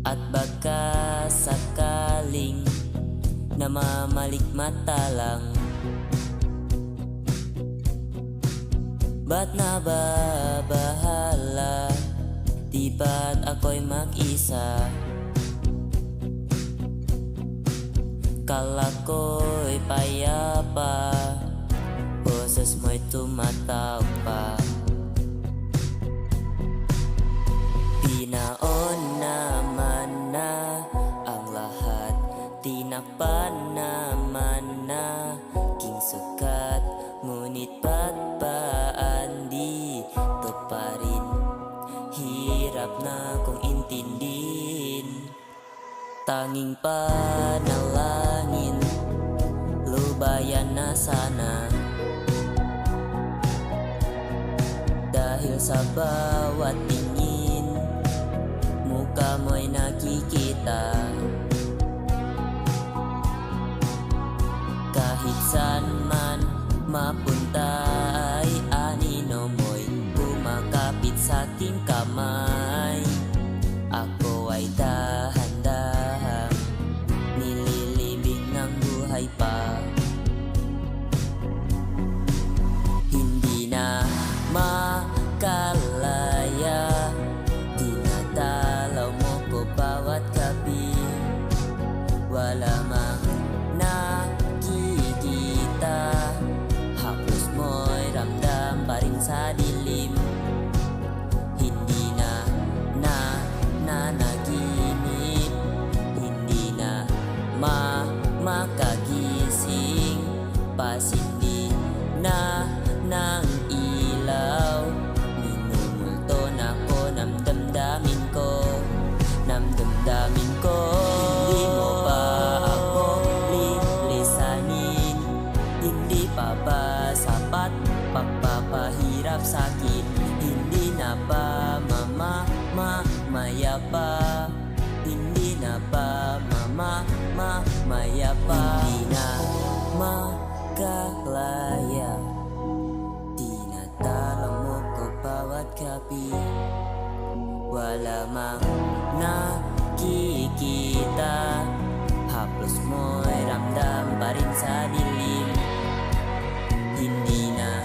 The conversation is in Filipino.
At baka sakaling namamalikmata lang, ba't nababahala? Di ba't ako'y mag-isa? Kala ko'y payapa, boses mo'y tumataw pa. Pinaon naman na ang lahat, tinakpan naman na king sukat. Ngunit ba't baan dito pa rin? Hirap na kong intindihin. Tanging panalangin, lubayan na sana. Dahil sa bawat tingin, mukha mo'y nakikita. Kahit saan man mapunta ay anino mo'y kumakapit sa ating kamay. Ako ay dahan-dahang nililibing ng buhay pa. Hindi na makalaya, dinadalaw mo ko bawat gabi. Wala mang nakikita, haplos mo'y ramdam pa rin sa dilim. Hindi na nanaginip, hindi na makagising, pasindi na ng ilaw. Minumulto na ko ng damdamin ko, ng damdamin ko. Hindi mo ba ako lilisanin? Hindi pa ba sapat pagpapahirap sa'kin? Hindi na ba mamaya pa? Hindi na ba mamaya pa? Hindi na makalaya, dinadala mo ko bawat gabi. Wala mang nakikita, haplos mo'y ramdam pa rin sa dilim. Hindi na